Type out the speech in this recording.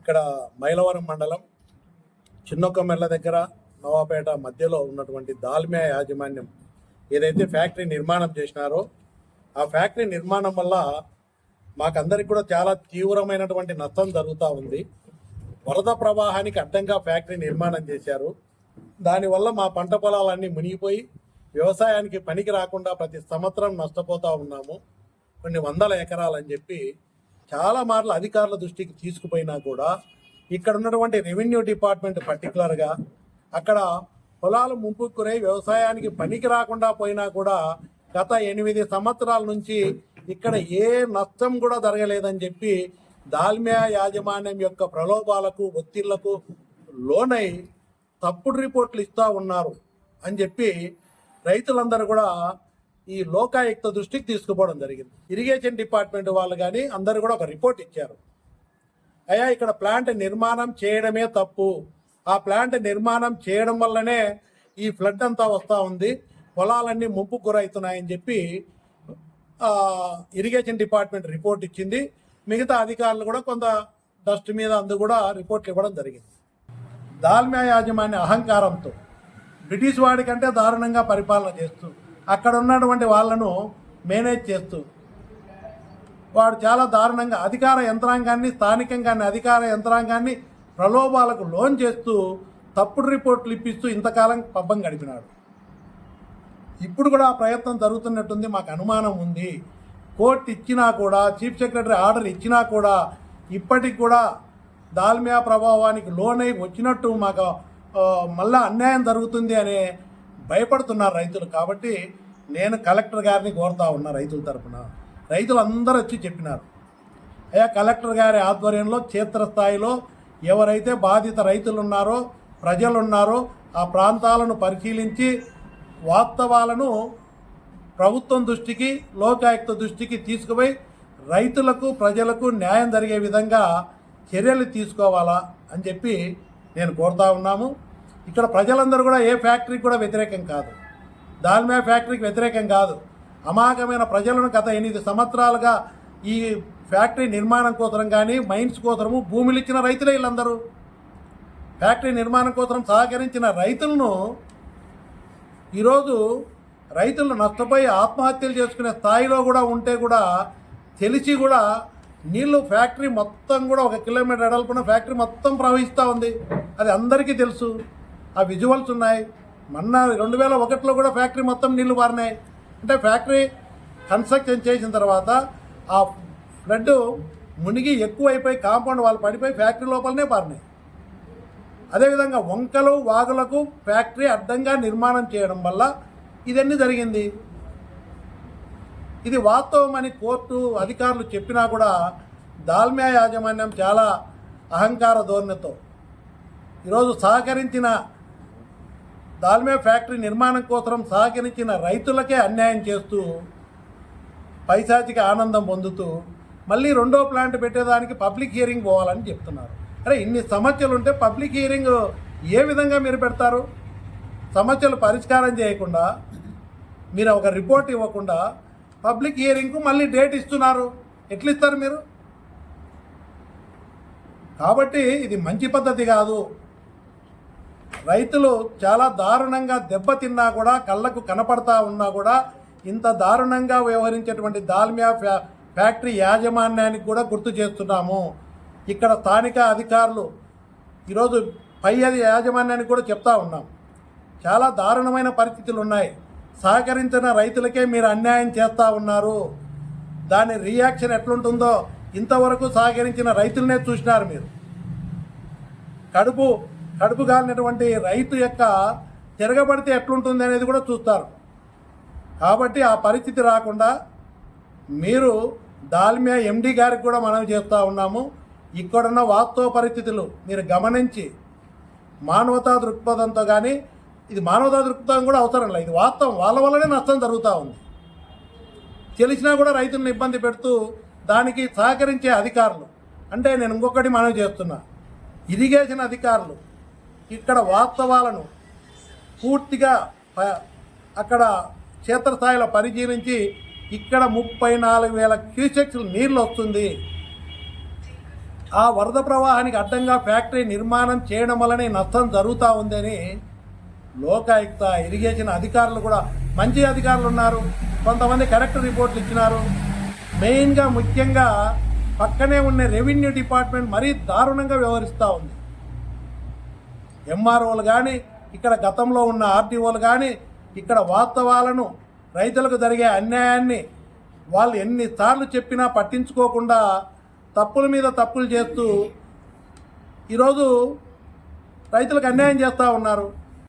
ఇక్కడ మైలవరం మండలం చిన్నొక్కమెల్ల దగ్గర నవాపేట మధ్యలో ఉన్నటువంటి దాల్మియా యాజమాన్యం ఏదైతే ఫ్యాక్టరీ నిర్మాణం చేసినారో ఆ ఫ్యాక్టరీ నిర్మాణం వల్ల మాకందరికి కూడా చాలా తీవ్రమైనటువంటి నష్టం జరుగుతూ ఉంది. వరద ప్రవాహానికి అడ్డంగా ఫ్యాక్టరీ నిర్మాణం చేశారు. దానివల్ల మా పంట పొలాలన్నీ మునిగిపోయి వ్యవసాయానికి పనికి రాకుండా ప్రతి సంవత్సరం నష్టపోతూ ఉన్నాము. కొన్ని వందల ఎకరాలని చెప్పి చాలా మార్లు అధికారుల దృష్టికి తీసుకుపోయినా కూడా ఇక్కడ ఉన్నటువంటి రెవెన్యూ డిపార్ట్మెంట్ పర్టికులర్గా అక్కడ పొలాలు ముంపుకు గురై వ్యవసాయానికి పనికి రాకుండా పోయినా కూడా గత 8 సంవత్సరాల నుంచి ఇక్కడ ఏ నష్టం కూడా జరగలేదని చెప్పి దాల్మియా యాజమాన్యం యొక్క ప్రలోభాలకు ఒత్తిళ్లకు లోనై తప్పుడు రిపోర్ట్లు ఇస్తూ ఉన్నారు అని చెప్పి రైతులందరూ కూడా ఈ లోకాయుక్త దృష్టికి తీసుకుపోవడం జరిగింది. ఇరిగేషన్ డిపార్ట్మెంట్ వాళ్ళు కానీ అందరూ కూడా ఒక రిపోర్ట్ ఇచ్చారు. అయ్యా ఇక్కడ ప్లాంట్ నిర్మాణం చేయడమే తప్పు, ఆ ప్లాంట్ నిర్మాణం చేయడం వల్లనే ఈ ఫ్లడ్ అంతా వస్తూ ఉంది, పొలాలన్నీ ముంపుకు గురవుతున్నాయని చెప్పి ఇరిగేషన్ డిపార్ట్మెంట్ రిపోర్ట్ ఇచ్చింది. మిగతా అధికారులు కూడా కొంత డస్ట్ మీద అందు కూడా రిపోర్ట్లు ఇవ్వడం జరిగింది. దాల్మియా యాజమాన్య అహంకారంతో బ్రిటిష్ వాడి కంటే దారుణంగా పరిపాలన చేస్తూ అక్కడ ఉన్నటువంటి వాళ్ళను మేనేజ్ చేస్తూ వాడు చాలా దారుణంగా అధికార యంత్రాంగాన్ని స్థానికంగాన్ని అధికార యంత్రాంగాన్ని ప్రలోభాలకు లోన్ చేస్తూ తప్పుడు రిపోర్ట్లు ఇప్పిస్తూ ఇంతకాలం పబ్బం గడిపినాడు. ఇప్పుడు కూడా ఆ ప్రయత్నం జరుగుతున్నట్టుంది, మాకు అనుమానం ఉంది. కోర్టు ఇచ్చినా కూడా, చీఫ్ సెక్రటరీ ఆర్డర్ ఇచ్చినా కూడా ఇప్పటికి కూడా దాల్మియా ప్రభావానికి లోనై వచ్చినట్టు మాకు మళ్ళా అన్యాయం జరుగుతుంది అనే భయపడుతున్నారు రైతులు. కాబట్టి నేను కలెక్టర్ గారిని కోరుతా ఉన్నా, రైతుల తరఫున రైతులందరూ వచ్చి చెప్పినారు, అయ్యా కలెక్టర్ గారి ఆధ్వర్యంలో క్షేత్రస్థాయిలో ఎవరైతే బాధిత రైతులు ఉన్నారో ప్రజలు ఉన్నారో ఆ ప్రాంతాలను పరిశీలించి వాస్తవాలను ప్రభుత్వం దృష్టికి లోకాయుక్త దృష్టికి తీసుకుపోయి రైతులకు ప్రజలకు న్యాయం జరిగే విధంగా చర్యలు తీసుకోవాలా అని చెప్పి నేను కోరుతా ఉన్నాము. ఇక్కడ ప్రజలందరూ కూడా ఏ ఫ్యాక్టరీకి కూడా వ్యతిరేకం కాదు, దాల్మియా ఫ్యాక్టరీకి వ్యతిరేకం కాదు. అమాయకమైన ప్రజలను గత 8 సంవత్సరాలుగా ఈ ఫ్యాక్టరీ నిర్మాణం కోసరం కానీ మైన్స్ కోసరము భూములు ఇచ్చిన రైతులే వీళ్ళందరూ. ఫ్యాక్టరీ నిర్మాణం కోసం సహకరించిన రైతులను ఈరోజు రైతులు నష్టపోయి ఆత్మహత్యలు చేసుకునే స్థాయిలో కూడా ఉంటే కూడా తెలిసి కూడా నీళ్ళు ఫ్యాక్టరీ మొత్తం కూడా 1 కిలోమీటర్ ఎడల్పున ఫ్యాక్టరీ మొత్తం ప్రవహిస్తూ ఉంది. అది అందరికీ తెలుసు, ఆ విజువల్స్ ఉన్నాయి. మొన్న 2001లో కూడా ఫ్యాక్టరీ మొత్తం నీళ్లు పారినాయి. అంటే ఫ్యాక్టరీ కన్స్ట్రక్షన్ చేసిన తర్వాత ఆ ఫ్లడ్ మునిగి ఎక్కువైపోయి కాంపౌండ్ వాళ్ళు పడిపోయి ఫ్యాక్టరీ లోపలనే పారినాయి. అదేవిధంగా వంకలు వాగులకు ఫ్యాక్టరీ అడ్డంగా నిర్మాణం చేయడం వల్ల ఇదన్నీ జరిగింది. ఇది వాస్తవమని కోర్టు అధికారులు చెప్పినా కూడా దాల్మియా యాజమాన్యం చాలా అహంకార ధోరణితో ఈరోజు సహకరించిన దాల్మియా ఫ్యాక్టరీ నిర్మాణం కోసం సహకరించిన రైతులకే అన్యాయం చేస్తూ పైశాచిక ఆనందం పొందుతూ మళ్ళీ 2వ ప్లాంట్ పెట్టేదానికి పబ్లిక్ హియరింగ్ పోవాలని చెప్తున్నారు. అరే ఇన్ని సమస్యలు ఉంటే పబ్లిక్ హియరింగ్ ఏ విధంగా మీరు పెడతారు? సమస్యలు పరిష్కారం చేయకుండా మీరు ఒక రిపోర్ట్ ఇవ్వకుండా పబ్లిక్ హియరింగ్కు మళ్ళీ డేట్ ఇస్తున్నారు, ఎట్లా ఇస్తారు మీరు? కాబట్టి ఇది మంచి పద్ధతి కాదు. రైతులు చాలా దారుణంగా దెబ్బతిన్నా కూడా కళ్ళకు కనపడతా ఉన్నా కూడా ఇంత దారుణంగా వ్యవహరించేటువంటి దాల్మియా ఫ్యాక్టరీ యాజమాన్యానికి కూడా గుర్తు చేస్తున్నాము. ఇక్కడ స్థానిక అధికారులు ఈరోజు పై యాజమాన్యానికి కూడా చెప్తా ఉన్నాం, చాలా దారుణమైన పరిస్థితులు ఉన్నాయి. సహకరించిన రైతులకే మీరు అన్యాయం చేస్తూ ఉన్నారు. దాని రియాక్షన్ ఎట్లుంటుందో ఇంతవరకు సహకరించిన రైతులనే చూసినారు మీరు. కడుపు కాలినటువంటి రైతు యొక్క తిరగబడితే ఎట్లుంటుంది అనేది కూడా చూస్తారు. కాబట్టి ఆ పరిస్థితి రాకుండా మీరు దాల్మియా ఎండి గారికి కూడా మనం చేస్తూ ఉన్నాము, ఇక్కడున్న వాస్తవ పరిస్థితులు మీరు గమనించి మానవతా దృక్పథంతో కానీ, ఇది మానవతా దృక్పథం కూడా అవసరం లేదు, ఇది వాస్తవం, వాళ్ళ వల్లనే నష్టం జరుగుతూ ఉంది. తెలిసినా కూడా రైతులను ఇబ్బంది పెడుతూ దానికి సహకరించే అధికారులు అంటే నేను ఇంకొకటి మనం చేస్తున్నా, ఇరిగేషన్ అధికారులు ఇక్కడ వాస్తవాలను పూర్తిగా అక్కడ క్షేత్రస్థాయిలో పరిశీలించి ఇక్కడ 34,000 క్యూసెక్స్ నీళ్ళు వస్తుంది, ఆ వరద ప్రవాహానికి అడ్డంగా ఫ్యాక్టరీ నిర్మాణం చేయడం వల్లనే నష్టం జరుగుతూ ఉందని లోకాయుక్త ఇరిగేషన్ అధికారులు కూడా మంచి అధికారులు ఉన్నారు, కొంతమంది కరెక్ట్ రిపోర్ట్లు ఇచ్చినారు. మెయిన్గా ముఖ్యంగా పక్కనే ఉన్న రెవెన్యూ డిపార్ట్మెంట్ మరీ దారుణంగా వ్యవహరిస్తూ ఉంది. ఎంఆర్ఓలు కానీ ఇక్కడ గతంలో ఉన్న ఆర్టీఓలు కానీ ఇక్కడ వాస్తవాలను రైతులకు జరిగే అన్యాయాన్ని వాళ్ళు ఎన్నిసార్లు చెప్పినా పట్టించుకోకుండా తప్పుల మీద తప్పులు చేస్తూ ఈరోజు రైతులకు అన్యాయం చేస్తూ ఉన్నారు.